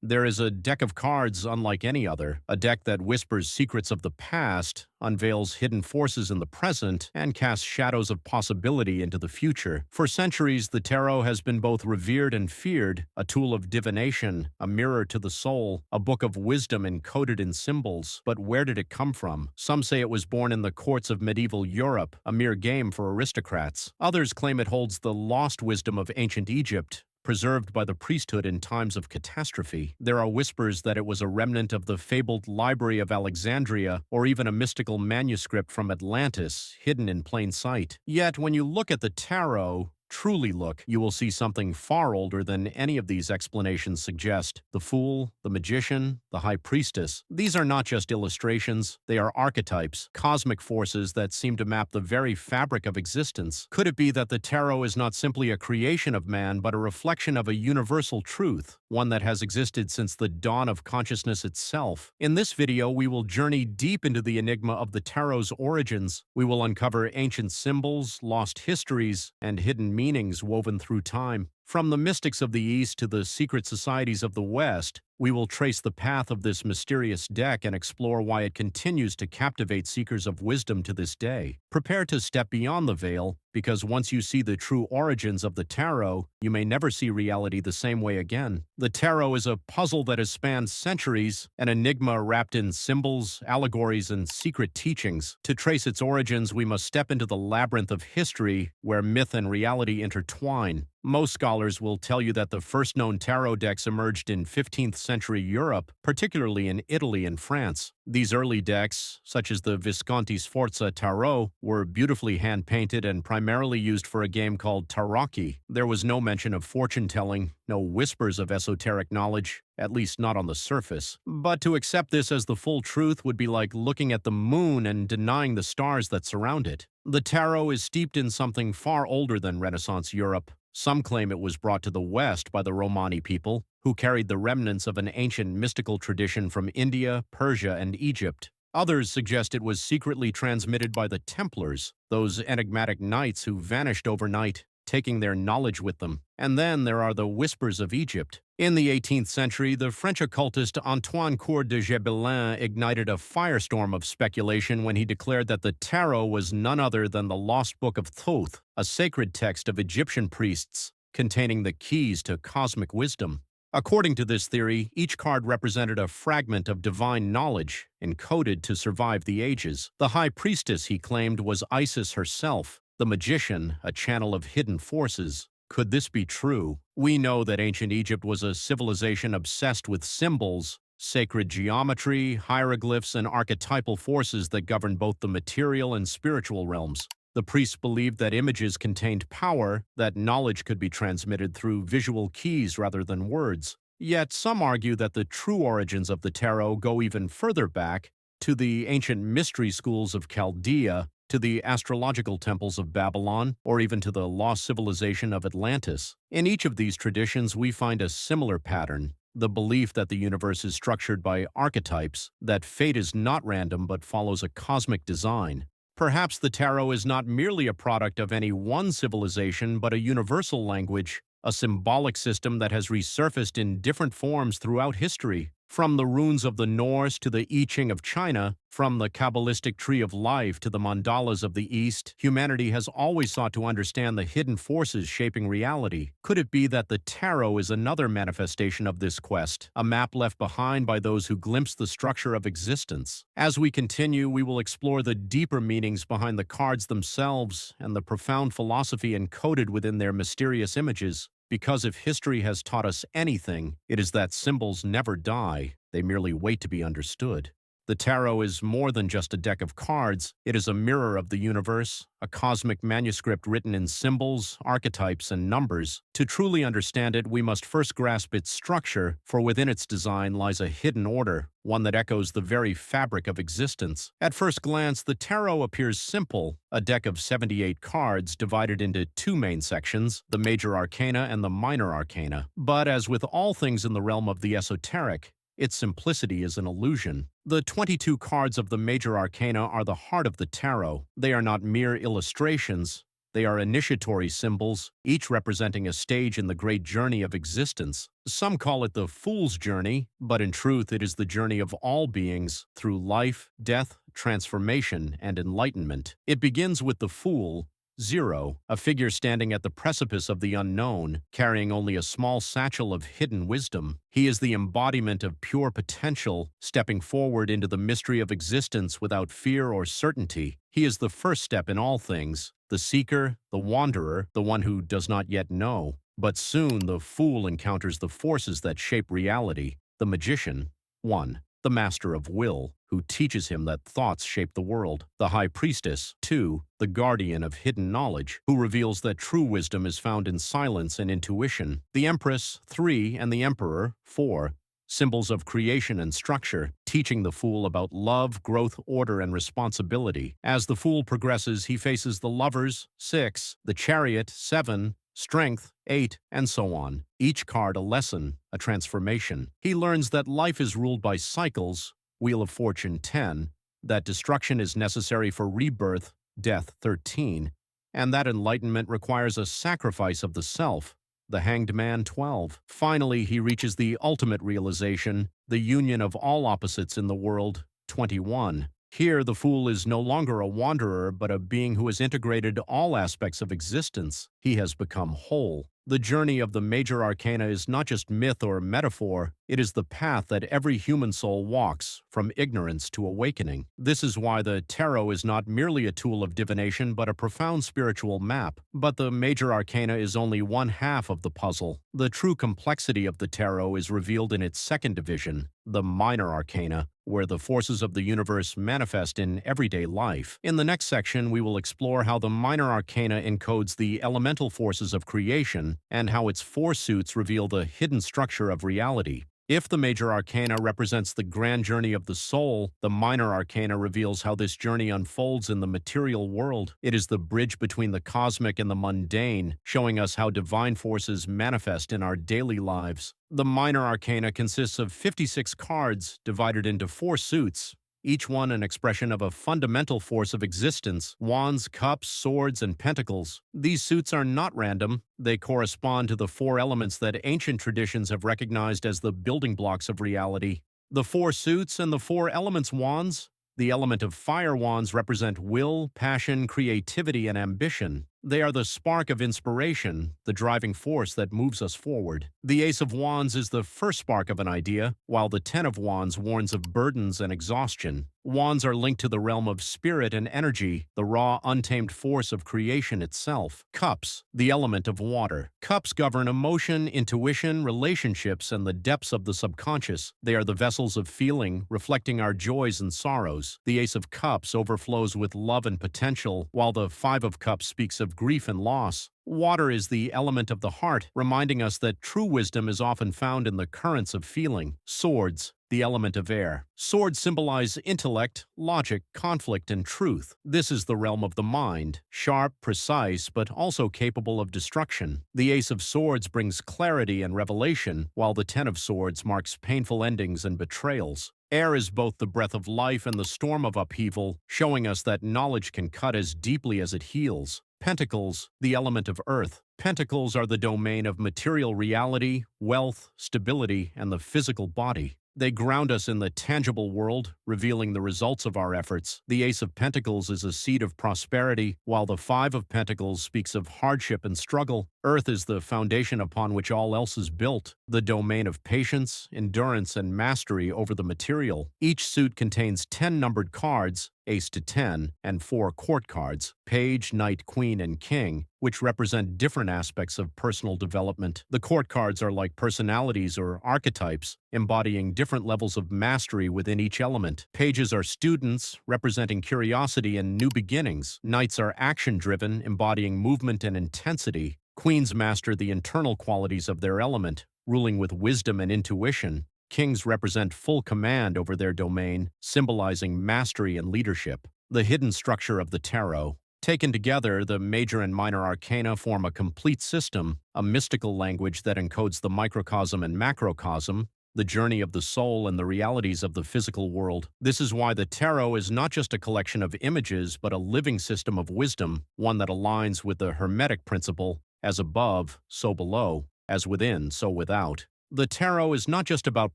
There is a deck of cards unlike any other, a deck that whispers secrets of the past, unveils hidden forces in the present, and casts shadows of possibility into the future. For centuries, the tarot has been both revered and feared, a tool of divination, a mirror to the soul, a book of wisdom encoded in symbols. But where did it come from? Some say it was born in the courts of medieval Europe, a mere game for aristocrats. Others claim it holds the lost wisdom of ancient Egypt, preserved by the priesthood in times of catastrophe. There are whispers that it was a remnant of the fabled Library of Alexandria, or even a mystical manuscript from Atlantis, hidden in plain sight. Yet, when you look at the tarot, truly look, you will see something far older than any of these explanations suggest. The Fool, the Magician, the High Priestess. These are not just illustrations, they are archetypes, cosmic forces that seem to map the very fabric of existence. Could it be that the tarot is not simply a creation of man, but a reflection of a universal truth, one that has existed since the dawn of consciousness itself? In this video, we will journey deep into the enigma of the tarot's origins. We will uncover ancient symbols, lost histories, and hidden meanings woven through time. From the mystics of the East to the secret societies of the West, we will trace the path of this mysterious deck and explore why it continues to captivate seekers of wisdom to this day. Prepare to step beyond the veil, because once you see the true origins of the tarot, you may never see reality the same way again. The tarot is a puzzle that has spanned centuries, an enigma wrapped in symbols, allegories, and secret teachings. To trace its origins, we must step into the labyrinth of history where myth and reality intertwine. Most scholars will tell you that the first known tarot decks emerged in 15th century Europe, particularly in Italy and France. These early decks, such as the Visconti Sforza Tarot, were beautifully hand-painted and primarily used for a game called tarocchi. There was no mention of fortune-telling, no whispers of esoteric knowledge, at least not on the surface. But to accept this as the full truth would be like looking at the moon and denying the stars that surround it. The tarot is steeped in something far older than Renaissance Europe. Some claim it was brought to the West by the Romani people, who carried the remnants of an ancient mystical tradition from India, Persia, and Egypt. Others suggest it was secretly transmitted by the Templars, those enigmatic knights who vanished overnight, taking their knowledge with them. And then there are the whispers of Egypt. In the 18th century, the French occultist Antoine Coeur de Gébelin ignited a firestorm of speculation when he declared that the tarot was none other than the lost book of Thoth, a sacred text of Egyptian priests containing the keys to cosmic wisdom. According to this theory, each card represented a fragment of divine knowledge, encoded to survive the ages. The High Priestess, he claimed, was Isis herself, the Magician, a channel of hidden forces. Could this be true? We know that ancient Egypt was a civilization obsessed with symbols, sacred geometry, hieroglyphs, and archetypal forces that governed both the material and spiritual realms. The priests believed that images contained power, that knowledge could be transmitted through visual keys rather than words. Yet some argue that the true origins of the tarot go even further back, to the ancient mystery schools of Chaldea, to the astrological temples of Babylon, or even to the lost civilization of Atlantis. In each of these traditions, we find a similar pattern: the belief that the universe is structured by archetypes, that fate is not random but follows a cosmic design. Perhaps the tarot is not merely a product of any one civilization, but a universal language, a symbolic system that has resurfaced in different forms throughout history. From the runes of the Norse to the I Ching of China, from the Kabbalistic tree of life to the mandalas of the East, humanity has always sought to understand the hidden forces shaping reality. Could it be that the tarot is another manifestation of this quest, a map left behind by those who glimpse the structure of existence? As we continue, we will explore the deeper meanings behind the cards themselves and the profound philosophy encoded within their mysterious images. Because if history has taught us anything, it is that symbols never die, they merely wait to be understood. The tarot is more than just a deck of cards. It is a mirror of the universe, a cosmic manuscript written in symbols, archetypes, and numbers. To truly understand it, we must first grasp its structure, for within its design lies a hidden order, one that echoes the very fabric of existence. At first glance, the tarot appears simple, a deck of 78 cards divided into two main sections, the major arcana and the minor arcana. But as with all things in the realm of the esoteric, its simplicity is an illusion. The 22 cards of the major arcana are the heart of the tarot. They are not mere illustrations. They are initiatory symbols, each representing a stage in the great journey of existence. Some call it the Fool's Journey, but in truth it is the journey of all beings through life, death, transformation, and enlightenment. It begins with the Fool, 0, a figure standing at the precipice of the unknown, carrying only a small satchel of hidden wisdom. He is the embodiment of pure potential, stepping forward into the mystery of existence without fear or certainty. He is the first step in all things, the seeker, the wanderer, the one who does not yet know. But soon the fool encounters the forces that shape reality. The magician, 1. The master of will, who teaches him that thoughts shape the world. The high priestess, 2. The guardian of hidden knowledge, who reveals that true wisdom is found in silence and intuition. The empress, 3. And the emperor, 4. Symbols of creation and structure, teaching the fool about love, growth, order, and responsibility. As the fool progresses, he faces the lovers, 6, the chariot, 7, strength, 8, and so on. Each card a lesson, a transformation. He learns that life is ruled by cycles, Wheel of Fortune, 10, that destruction is necessary for rebirth, Death, 13, and that enlightenment requires a sacrifice of the self, the Hanged Man, 12. Finally, he reaches the ultimate realization, the union of all opposites in the world, 21. Here, the fool is no longer a wanderer, but a being who has integrated all aspects of existence. He has become whole. The journey of the major arcana is not just myth or metaphor, it is the path that every human soul walks, from ignorance to awakening. This is why the tarot is not merely a tool of divination, but a profound spiritual map. But the major arcana is only one half of the puzzle. The true complexity of the tarot is revealed in its second division, the minor arcana, where the forces of the universe manifest in everyday life. In the next section, we will explore how the minor arcana encodes the elemental forces of creation and how its four suits reveal the hidden structure of reality. If the major arcana represents the grand journey of the soul, the minor arcana reveals how this journey unfolds in the material world. It is the bridge between the cosmic and the mundane, showing us how divine forces manifest in our daily lives. The minor arcana consists of 56 cards divided into 4 suits, each one an expression of a fundamental force of existence: wands, cups, swords, and pentacles. These suits are not random. They correspond to the 4 elements that ancient traditions have recognized as the building blocks of reality. The 4 suits and the 4 elements wands. The element of fire wands represent will, passion, creativity, and ambition. They are the spark of inspiration, the driving force that moves us forward. The Ace of Wands is the first spark of an idea, while the Ten of Wands warns of burdens and exhaustion. Wands are linked to the realm of spirit and energy, the raw, untamed force of creation itself. Cups, the element of water. Cups govern emotion, intuition, relationships, and the depths of the subconscious. They are the vessels of feeling, reflecting our joys and sorrows. The Ace of Cups overflows with love and potential, while the Five of Cups speaks of grief and loss. Water is the element of the heart, reminding us that true wisdom is often found in the currents of feeling. Swords, the element of air. Swords symbolize intellect, logic, conflict, and truth. This is the realm of the mind, sharp, precise, but also capable of destruction. The Ace of Swords brings clarity and revelation, while the Ten of Swords marks painful endings and betrayals. Air is both the breath of life and the storm of upheaval, showing us that knowledge can cut as deeply as it heals. Pentacles, the element of earth. Pentacles are the domain of material reality, wealth, stability, and the physical body. They ground us in the tangible world, revealing the results of our efforts. The Ace of Pentacles is a seed of prosperity, while the Five of Pentacles speaks of hardship and struggle. Earth is the foundation upon which all else is built, the domain of patience, endurance, and mastery over the material. Each suit contains 10 numbered cards, Ace to 10, and 4 court cards, Page, Knight, Queen, and King, which represent different aspects of personal development. The court cards are like personalities or archetypes, embodying different levels of mastery within each element. Pages are students, representing curiosity and new beginnings. Knights are action-driven, embodying movement and intensity. Queens master the internal qualities of their element, ruling with wisdom and intuition. Kings represent full command over their domain, symbolizing mastery and leadership. The hidden structure of the tarot. Taken together, the major and minor arcana form a complete system, a mystical language that encodes the microcosm and macrocosm, the journey of the soul and the realities of the physical world. This is why the tarot is not just a collection of images, but a living system of wisdom, one that aligns with the Hermetic principle, as above, so below, as within, so without. The tarot is not just about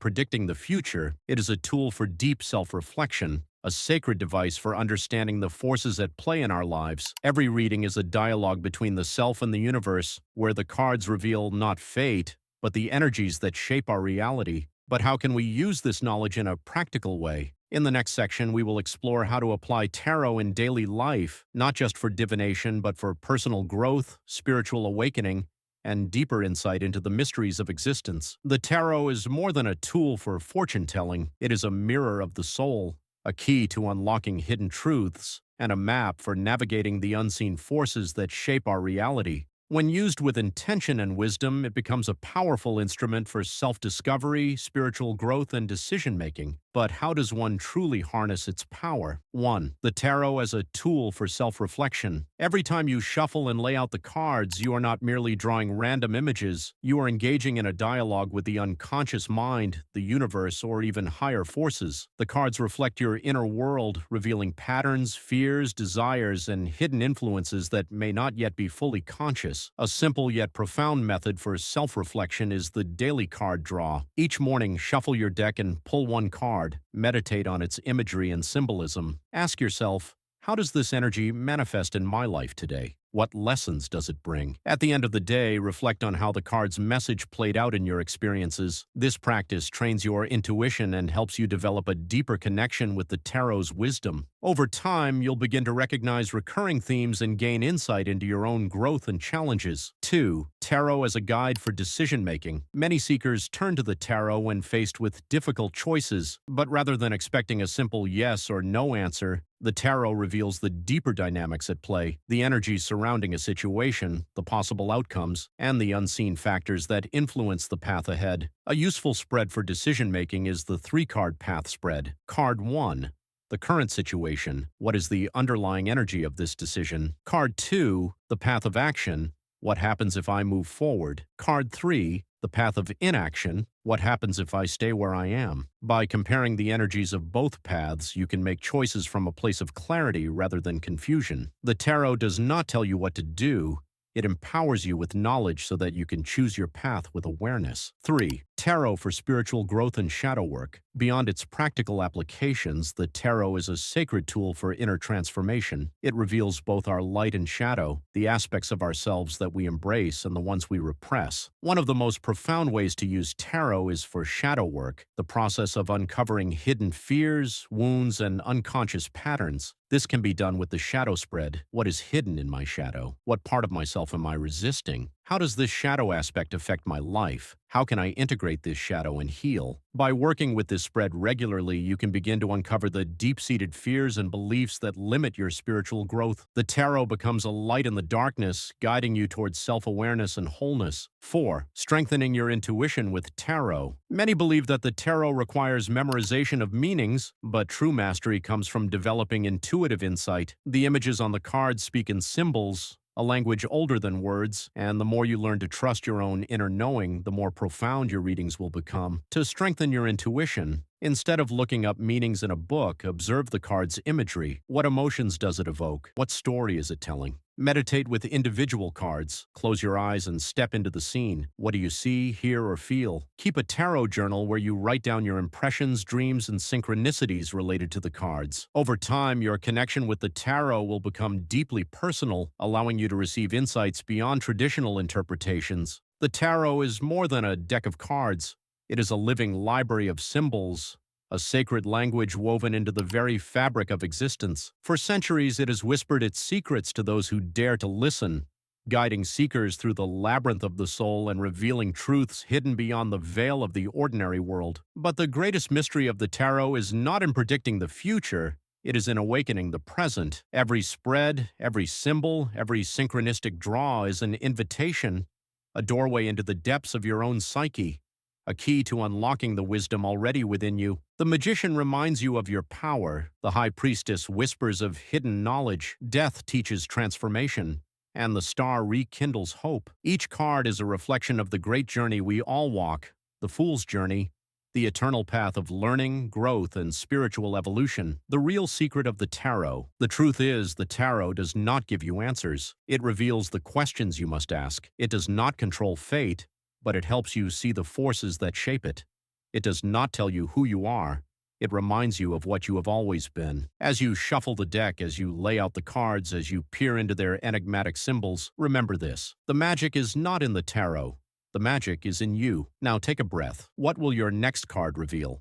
predicting the future, it is a tool for deep self-reflection, a sacred device for understanding the forces at play in our lives. Every reading is a dialogue between the self and the universe, where the cards reveal not fate, but the energies that shape our reality. But how can we use this knowledge in a practical way? In the next section, we will explore how to apply tarot in daily life, not just for divination, but for personal growth, spiritual awakening, and deeper insight into the mysteries of existence. The tarot is more than a tool for fortune-telling. It is a mirror of the soul, a key to unlocking hidden truths, and a map for navigating the unseen forces that shape our reality. When used with intention and wisdom, it becomes a powerful instrument for self-discovery, spiritual growth, and decision-making. But how does one truly harness its power? 1. The tarot as a tool for self-reflection. Every time you shuffle and lay out the cards, you are not merely drawing random images. You are engaging in a dialogue with the unconscious mind, the universe, or even higher forces. The cards reflect your inner world, revealing patterns, fears, desires, and hidden influences that may not yet be fully conscious. A simple yet profound method for self-reflection is the daily card draw. Each morning, shuffle your deck and pull one card. Meditate on its imagery and symbolism. Ask yourself, how does this energy manifest in my life today? What lessons does it bring? At the end of the day, reflect on how the card's message played out in your experiences. This practice trains your intuition and helps you develop a deeper connection with the tarot's wisdom. Over time, you'll begin to recognize recurring themes and gain insight into your own growth and challenges. 2. Tarot as a guide for decision-making. Many seekers turn to the tarot when faced with difficult choices, but rather than expecting a simple yes or no answer, the tarot reveals the deeper dynamics at play, the energies surrounding a situation, the possible outcomes, and the unseen factors that influence the path ahead. A useful spread for decision-making is the 3-card path spread. Card 1. The current situation. What is the underlying energy of this decision? Card 2. The path of action. What happens if I move forward? Card 3. The path of inaction. What happens if I stay where I am? By comparing the energies of both paths, you can make choices from a place of clarity rather than confusion. The tarot does not tell you what to do. It empowers you with knowledge so that you can choose your path with awareness. 3. Tarot for spiritual growth and shadow work. Beyond its practical applications, the tarot is a sacred tool for inner transformation. It reveals both our light and shadow, the aspects of ourselves that we embrace and the ones we repress. One of the most profound ways to use tarot is for shadow work, the process of uncovering hidden fears, wounds, and unconscious patterns. This can be done with the shadow spread. What is hidden in my shadow? What part of myself am I resisting? How does this shadow aspect affect my life? How can I integrate this shadow and heal? By working with this spread regularly, you can begin to uncover the deep-seated fears and beliefs that limit your spiritual growth. The tarot becomes a light in the darkness, guiding you towards self-awareness and wholeness. 4. Strengthening your intuition with tarot. Many believe that the tarot requires memorization of meanings, but true mastery comes from developing intuitive insight. The images on the cards speak in symbols, a language older than words, and the more you learn to trust your own inner knowing, the more profound your readings will become. To strengthen your intuition, instead of looking up meanings in a book, observe the card's imagery. What emotions does it evoke? What story is it telling? Meditate with individual cards. Close your eyes and step into the scene. What do you see, hear, or feel? Keep a tarot journal where you write down your impressions, dreams, and synchronicities related to the cards. Over time, your connection with the tarot will become deeply personal, allowing you to receive insights beyond traditional interpretations. The tarot is more than a deck of cards. It is a living library of symbols, a sacred language woven into the very fabric of existence. For centuries, it has whispered its secrets to those who dare to listen, guiding seekers through the labyrinth of the soul and revealing truths hidden beyond the veil of the ordinary world. But the greatest mystery of the tarot is not in predicting the future. It is in awakening the present. Every spread, every symbol, every synchronistic draw is an invitation, a doorway into the depths of your own psyche, a key to unlocking the wisdom already within you. The magician reminds you of your power. The high priestess whispers of hidden knowledge. Death teaches transformation, and the star rekindles hope. Each card is a reflection of the great journey we all walk, the fool's journey, the eternal path of learning, growth, and spiritual evolution. The real secret of the tarot. The truth is, the tarot does not give you answers. It reveals the questions you must ask. It does not control fate, but it helps you see the forces that shape it. It does not tell you who you are. It reminds you of what you have always been. As you shuffle the deck, as you lay out the cards, as you peer into their enigmatic symbols, remember this. The magic is not in the tarot. The magic is in you. Now take a breath. What will your next card reveal?